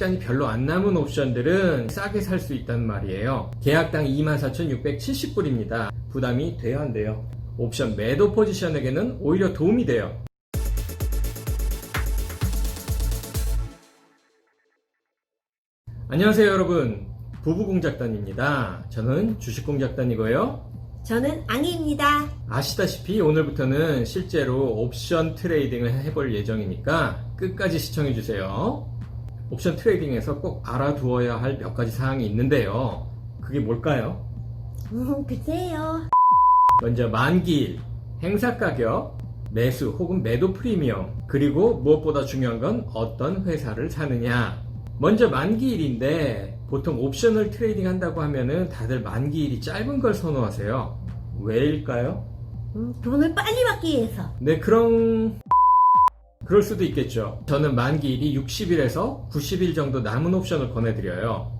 시간이 별로 안 남은 옵션들은 싸게 살 수 있단 말이에요. 계약당 24,670불입니다. 부담이 돼야 한대요. 옵션 매도 포지션에게는 오히려 도움이 돼요. 안녕하세요 여러분, 부부공작단입니다. 저는 주식공작단이고요. 저는 앙이입니다. 아시다시피 오늘부터는 실제로 옵션 트레이딩을 해볼 예정이니까 끝까지 시청해주세요. 옵션 트레이딩에서 꼭 알아두어야 할 몇 가지 사항이 있는데요. 그게 뭘까요? 글쎄요. 먼저 만기일, 행사가격, 매수 혹은 매도 프리미엄, 그리고 무엇보다 중요한 건 어떤 회사를 사느냐. 먼저 만기일인데 보통 옵션을 트레이딩 한다고 하면은 다들 만기일이 짧은 걸 선호하세요. 왜일까요? 돈을 빨리 받기 위해서. 네, 그럴 수도 있겠죠. 저는 만기일이 60일에서 90일 정도 남은 옵션을 권해드려요.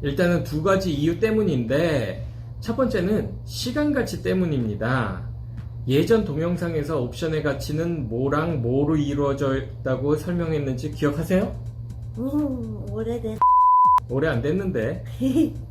일단은 두 가지 이유 때문인데, 첫 번째는 시간 가치 때문입니다. 예전 동영상에서 옵션의 가치는 뭐랑 뭐로 이루어져 있다고 설명했는지 기억하세요? 오래된. 오래 안 됐는데.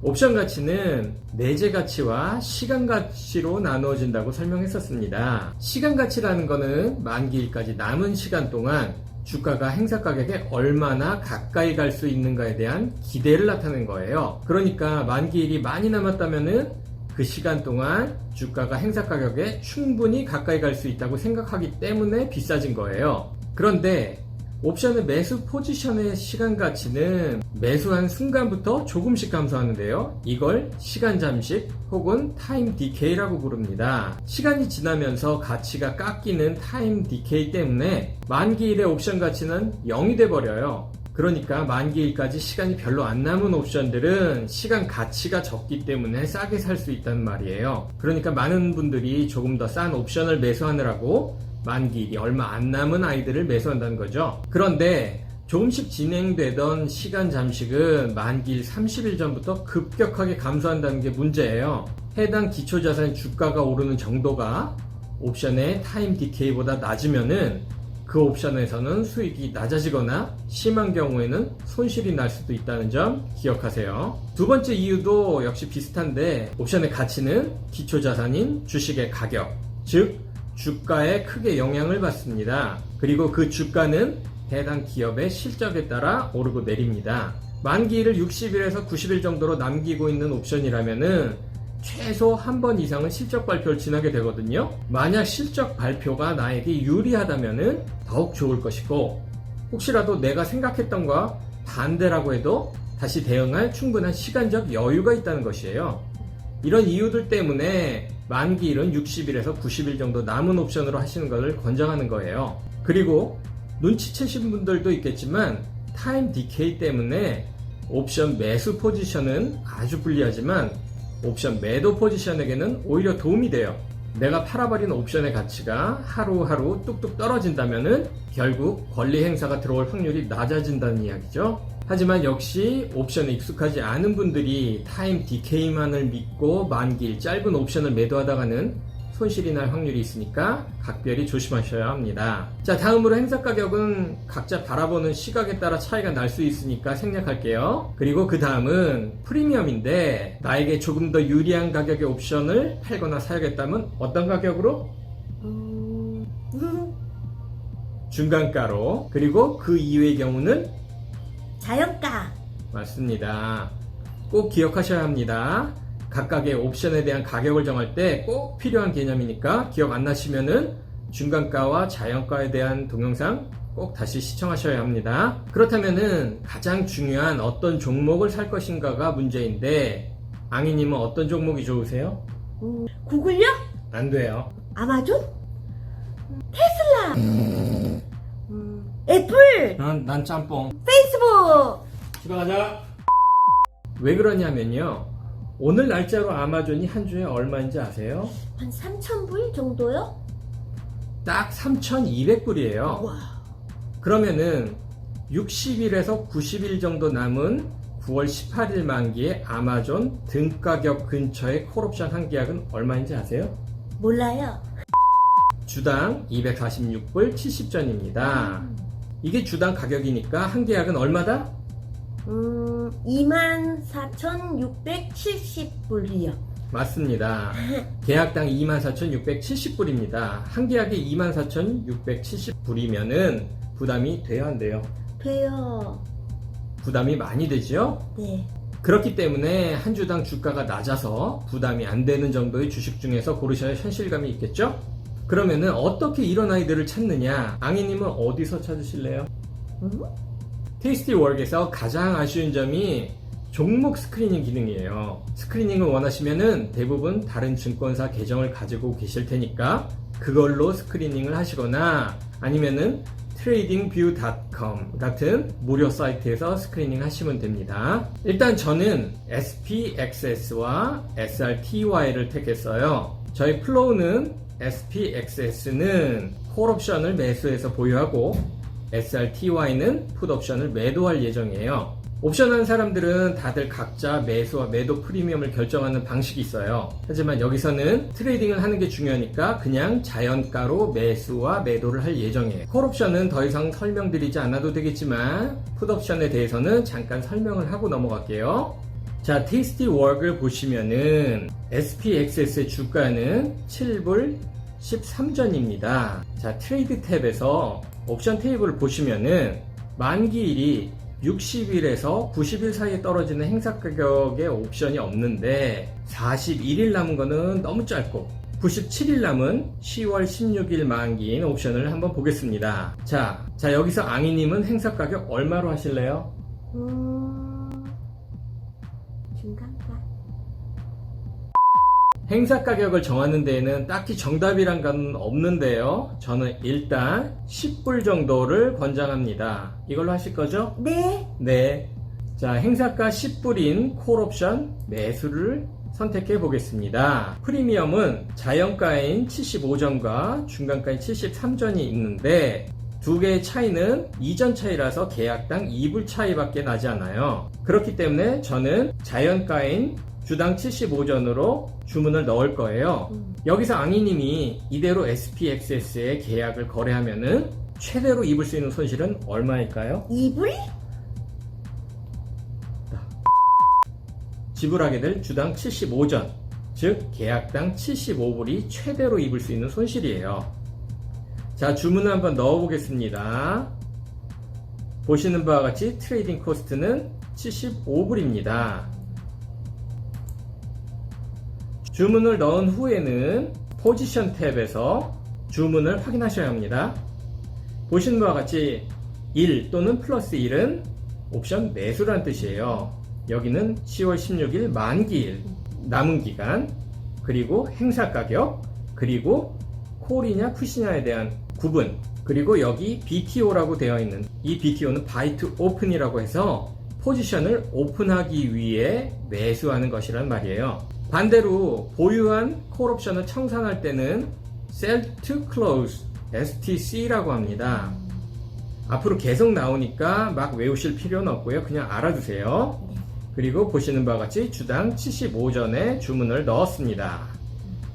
옵션 가치는 내재 가치와 시간 가치로 나누어진다고 설명했었습니다. 시간 가치라는 거는 만기일까지 남은 시간 동안 주가가 행사 가격에 얼마나 가까이 갈 수 있는가에 대한 기대를 나타낸 거예요. 그러니까 만기일이 많이 남았다면은 그 시간 동안 주가가 행사 가격에 충분히 가까이 갈 수 있다고 생각하기 때문에 비싸진 거예요. 그런데 옵션의 매수 포지션의 시간 가치는 매수한 순간부터 조금씩 감소하는데요. 이걸 시간 잠식 혹은 타임 디케이라고 부릅니다. 시간이 지나면서 가치가 깎이는 타임 디케이 때문에 만기일의 옵션 가치는 0이 돼버려요. 그러니까 만기일까지 시간이 별로 안 남은 옵션들은 시간 가치가 적기 때문에 싸게 살 수 있다는 말이에요. 그러니까 많은 분들이 조금 더 싼 옵션을 매수하느라고 만기일이 얼마 안 남은 아이들을 매수한다는 거죠. 그런데 조금씩 진행되던 시간 잠식은 만기일 30일 전부터 급격하게 감소한다는 게 문제예요. 해당 기초자산 주가가 오르는 정도가 옵션의 타임 디케이보다 낮으면은 그 옵션에서는 수익이 낮아지거나 심한 경우에는 손실이 날 수도 있다는 점 기억하세요. 두 번째 이유도 역시 비슷한데, 옵션의 가치는 기초자산인 주식의 가격, 즉 주가에 크게 영향을 받습니다. 그리고 그 주가는 해당 기업의 실적에 따라 오르고 내립니다. 만기일을 60일에서 90일 정도로 남기고 있는 옵션이라면은 최소 한 번 이상은 실적 발표를 지나게 되거든요. 만약 실적 발표가 나에게 유리하다면은 더욱 좋을 것이고, 혹시라도 내가 생각했던 것과 반대라고 해도 다시 대응할 충분한 시간적 여유가 있다는 것이에요. 이런 이유들 때문에 만기일은 60일에서 90일 정도 남은 옵션으로 하시는 것을 권장하는 거예요. 그리고 눈치채신 분들도 있겠지만 타임 디케이 때문에 옵션 매수 포지션은 아주 불리하지만 옵션 매도 포지션에게는 오히려 도움이 돼요. 내가 팔아버린 옵션의 가치가 하루하루 뚝뚝 떨어진다면은 결국 권리 행사가 들어올 확률이 낮아진다는 이야기죠. 하지만 역시 옵션에 익숙하지 않은 분들이 타임 디케이만을 믿고 만기일 짧은 옵션을 매도하다가는 손실이 날 확률이 있으니까 각별히 조심하셔야 합니다. 자, 다음으로 행사 가격은 각자 바라보는 시각에 따라 차이가 날 수 있으니까 생략할게요. 그리고 그 다음은 프리미엄인데, 나에게 조금 더 유리한 가격의 옵션을 팔거나 사야겠다면 어떤 가격으로? 중간가로. 그리고 그 이외의 경우는 자연가. 맞습니다. 꼭 기억하셔야 합니다. 각각의 옵션에 대한 가격을 정할 때 꼭 필요한 개념이니까 기억 안 나시면은 중간가와 자연가에 대한 동영상 꼭 다시 시청하셔야 합니다. 그렇다면은 가장 중요한 어떤 종목을 살 것인가가 문제인데, 앙이님은 어떤 종목이 좋으세요? 구글요? 안 돼요. 아마존? 테슬라? 애플? 난 짬뽕. 페이스북? 집에 가자. 왜 그러냐면요, 오늘 날짜로 아마존이 한 주에 얼마인지 아세요? 한 3,000불 정도요? 딱 3,200불이에요. 와. 그러면은 60일에서 90일 정도 남은 9월 18일 만기의 아마존 등가격 근처의 콜옵션 한 계약은 얼마인지 아세요? 몰라요. 주당 246불 70전입니다. 이게 주당 가격이니까 한 계약은 얼마다? 24,670불이요. 맞습니다. 계약당 24,670불입니다. 한 계약에 24,670불이면은 부담이 돼야 안 돼요? 돼요. 부담이 많이 되죠? 네. 그렇기 때문에 한 주당 주가가 낮아서 부담이 안 되는 정도의 주식 중에서 고르셔야 현실감이 있겠죠? 그러면은 어떻게 이런 아이들을 찾느냐? 앙이님은 어디서 찾으실래요? 테이스티웍에서 가장 아쉬운 점이 종목 스크리닝 기능이에요. 스크리닝을 원하시면은 대부분 다른 증권사 계정을 가지고 계실 테니까 그걸로 스크리닝을 하시거나 아니면은 tradingview.com 같은 무료 사이트에서 스크리닝 하시면 됩니다. 일단 저는 SPXS와 SRTY를 택했어요. 저희 플로우는 SPXS는 콜옵션을 매수해서 보유하고 SRTY는 풋옵션을 매도할 예정이에요. 옵션 한 사람들은 다들 각자 매수와 매도 프리미엄을 결정하는 방식이 있어요. 하지만 여기서는 트레이딩을 하는 게 중요하니까 그냥 자연가로 매수와 매도를 할 예정이에요. 콜옵션은 더 이상 설명드리지 않아도 되겠지만 풋옵션에 대해서는 잠깐 설명을 하고 넘어갈게요. 자, 테이스티웍을 보시면은 SPXS의 주가는 7불 13전입니다. 자, 트레이드 탭에서 옵션 테이블을 보시면은 만기일이 60일에서 90일 사이에 떨어지는 행사 가격의 옵션이 없는데 41일 남은 거는 너무 짧고 97일 남은 10월 16일 만기인 옵션을 한번 보겠습니다. 자, 여기서 앙이님은 행사 가격 얼마로 하실래요? 중간가? 행사 가격을 정하는 데에는 딱히 정답이란 건 없는데요. 저는 일단 10불 정도를 권장합니다. 이걸로 하실 거죠? 네. 네. 자, 행사가 10불인 콜옵션 매수를 선택해 보겠습니다. 프리미엄은 자연가인 75전과 중간가인 73전이 있는데 두 개의 차이는 이전 차이라서 계약당 2불 차이밖에 나지 않아요. 그렇기 때문에 저는 자연가인 주당 75전으로 주문을 넣을 거예요. 여기서 앙이님이 이대로 SPXS에 계약을 거래하면은 최대로 입을 수 있는 손실은 얼마일까요? 2불? 지불하게 될 주당 75전, 즉 계약당 75불이 최대로 입을 수 있는 손실이에요. 자, 주문을 한번 넣어 보겠습니다. 보시는 바와 같이 트레이딩 코스트는 75불입니다. 주문을 넣은 후에는 포지션 탭에서 주문을 확인하셔야 합니다. 보시는 바와 같이 1 또는 플러스 1은 옵션 매수란 뜻이에요. 여기는 10월 16일 만기일, 남은 기간, 그리고 행사 가격, 그리고 콜이냐 푸시냐에 대한 구분, 그리고 여기 BTO라고 되어 있는 이 BTO는 Buy to Open이라고 해서 포지션을 오픈하기 위해 매수하는 것이란 말이에요. 반대로 보유한 콜옵션을 청산할 때는 Sell to Close, STC라고 합니다. 앞으로 계속 나오니까 막 외우실 필요는 없고요. 그냥 알아두세요. 그리고 보시는 바와 같이 주당 75전에 주문을 넣었습니다.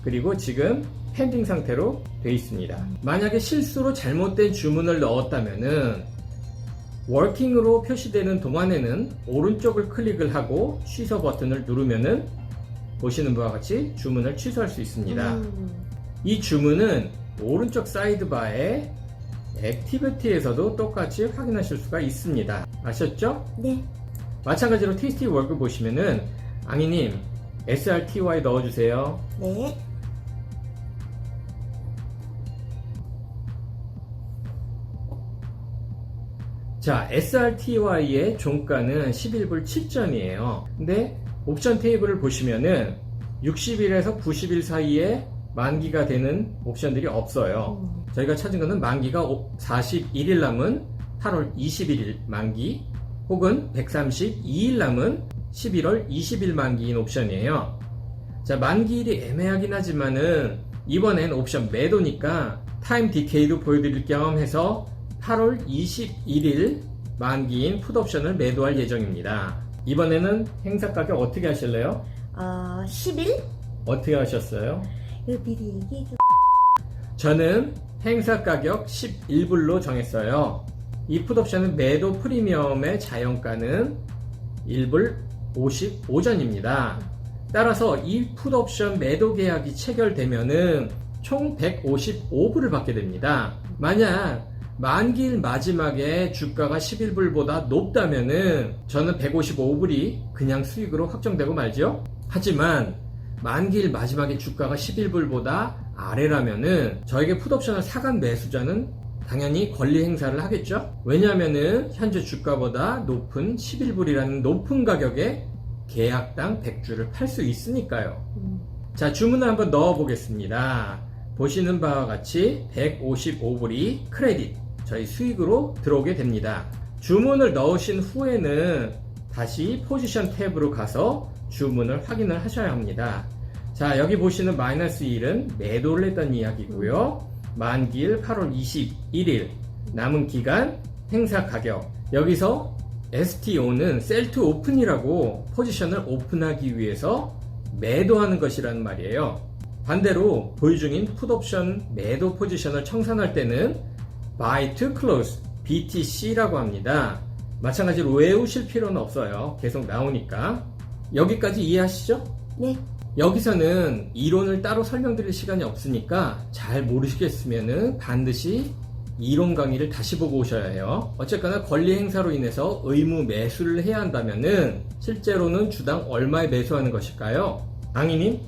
그리고 지금 펜딩 상태로 되어 있습니다. 만약에 실수로 잘못된 주문을 넣었다면은 워킹으로 표시되는 동안에는 오른쪽을 클릭을 하고 취소 버튼을 누르면은 보시는 바와 같이 주문을 취소할 수 있습니다. 이 주문은 오른쪽 사이드바에 액티비티에서도 똑같이 확인하실 수가 있습니다. 아셨죠? 네. 마찬가지로 테이스티웍을 보시면은 앙이님 SRTY 넣어주세요. 네. 자, SRTY의 종가는 11불 7전이에요. 근데 옵션 테이블을 보시면은 60일에서 90일 사이에 만기가 되는 옵션들이 없어요. 저희가 찾은 거는 만기가 41일 남은 8월 21일 만기 혹은 132일 남은 11월 20일 만기인 옵션이에요. 자, 만기일이 애매하긴 하지만은 이번엔 옵션 매도니까 타임 디케이도 보여드릴 겸 해서 8월 21일 만기인 풋옵션을 매도할 예정입니다. 이번에는 행사 가격 어떻게 하실래요? 10일? 어떻게 하셨어요? 이거 미리 얘기해줘. 저는 행사 가격 11불로 정했어요. 이 풋옵션은 매도 프리미엄의 자연가는 1불 55전입니다. 따라서 이 풋옵션 매도 계약이 체결되면은 총 155불을 받게 됩니다. 만약 만기일 마지막에 주가가 11불보다 높다면은 저는 155불이 그냥 수익으로 확정되고 말죠. 하지만 만기일 마지막에 주가가 11불보다 아래라면은 저에게 풋옵션을 사간 매수자는 당연히 권리 행사를 하겠죠. 왜냐하면은 현재 주가보다 높은 11불이라는 높은 가격에 계약당 100주를 팔 수 있으니까요. 자, 주문을 한번 넣어 보겠습니다. 보시는 바와 같이 155불이 크레딧, 저희 수익으로 들어오게 됩니다. 주문을 넣으신 후에는 다시 포지션 탭으로 가서 주문을 확인을 하셔야 합니다. 자, 여기 보시는 마이너스 1은 매도를 했던 이야기고요. 만기일 8월 21일, 남은 기간, 행사 가격. 여기서 STO는 Sell to Open이라고 포지션을 오픈하기 위해서 매도하는 것이라는 말이에요. 반대로 보유 중인 풋옵션 매도 포지션을 청산할 때는 Buy to Close, BTC라고 합니다. 마찬가지로 외우실 필요는 없어요. 계속 나오니까. 여기까지 이해하시죠? 네. 여기서는 이론을 따로 설명드릴 시간이 없으니까 잘 모르시겠으면은 반드시 이론 강의를 다시 보고 오셔야 해요. 어쨌거나 권리 행사로 인해서 의무 매수를 해야 한다면은 실제로는 주당 얼마에 매수하는 것일까요? 앙이님?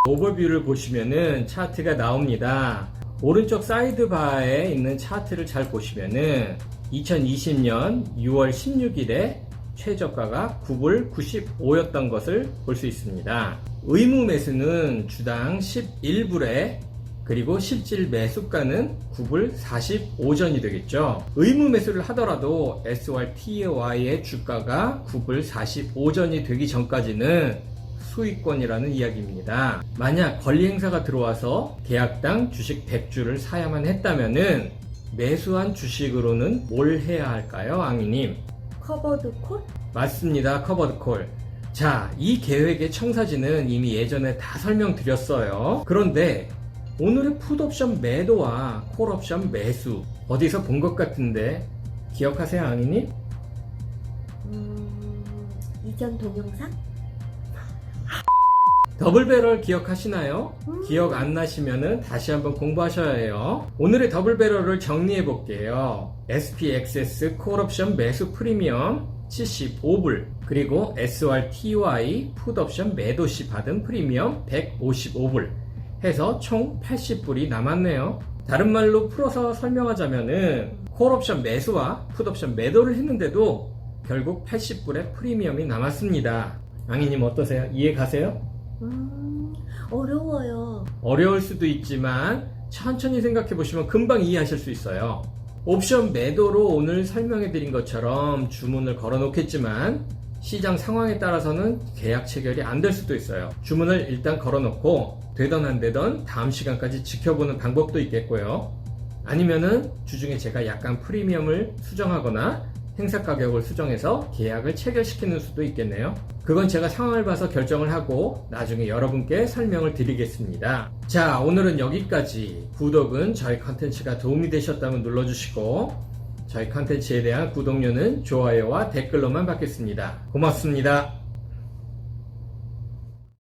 오버뷰를 보시면은 차트가 나옵니다. 오른쪽 사이드바에 있는 차트를 잘 보시면은 2020년 6월 16일에 최저가가 9불 95였던 것을 볼 수 있습니다. 의무 매수는 주당 11불에 그리고 실질 매수가는 9불 45전이 되겠죠. 의무 매수를 하더라도 SRTY의 주가가 9불 45전이 되기 전까지는 수익권이라는 이야기입니다. 만약 권리 행사가 들어와서 계약당 주식 100주를 사야만 했다면은 매수한 주식으로는 뭘 해야 할까요, 앙이님? 커버드 콜? 맞습니다. 커버드 콜. 자, 이 계획의 청사진은 이미 예전에 다 설명드렸어요. 그런데 오늘의 풋옵션 매도와 콜옵션 매수 어디서 본 것 같은데 기억하세요, 앙이님? 이전 동영상? 더블배럴 기억하시나요? 기억 안 나시면은 다시 한번 공부하셔야 해요. 오늘의 더블배럴을 정리해 볼게요. SPXS 콜옵션 매수 프리미엄 75불, 그리고 SRTY 풋옵션 매도 시 받은 프리미엄 155불 해서 총 80불이 남았네요. 다른 말로 풀어서 설명하자면은 콜옵션 매수와 풋옵션 매도를 했는데도 결국 80불의 프리미엄이 남았습니다. 앙이님 어떠세요? 이해 가세요? 어려워요. 어려울 수도 있지만 천천히 생각해 보시면 금방 이해하실 수 있어요. 옵션 매도로 오늘 설명해 드린 것처럼 주문을 걸어 놓겠지만 시장 상황에 따라서는 계약 체결이 안 될 수도 있어요. 주문을 일단 걸어 놓고 되던 안 되던 다음 시간까지 지켜보는 방법도 있겠고요. 아니면은 주중에 제가 약간 프리미엄을 수정하거나 행사 가격을 수정해서 계약을 체결시키는 수도 있겠네요. 그건 제가 상황을 봐서 결정을 하고 나중에 여러분께 설명을 드리겠습니다. 자, 오늘은 여기까지. 구독은 저희 컨텐츠가 도움이 되셨다면 눌러주시고 저희 컨텐츠에 대한 구독료는 좋아요와 댓글로만 받겠습니다. 고맙습니다.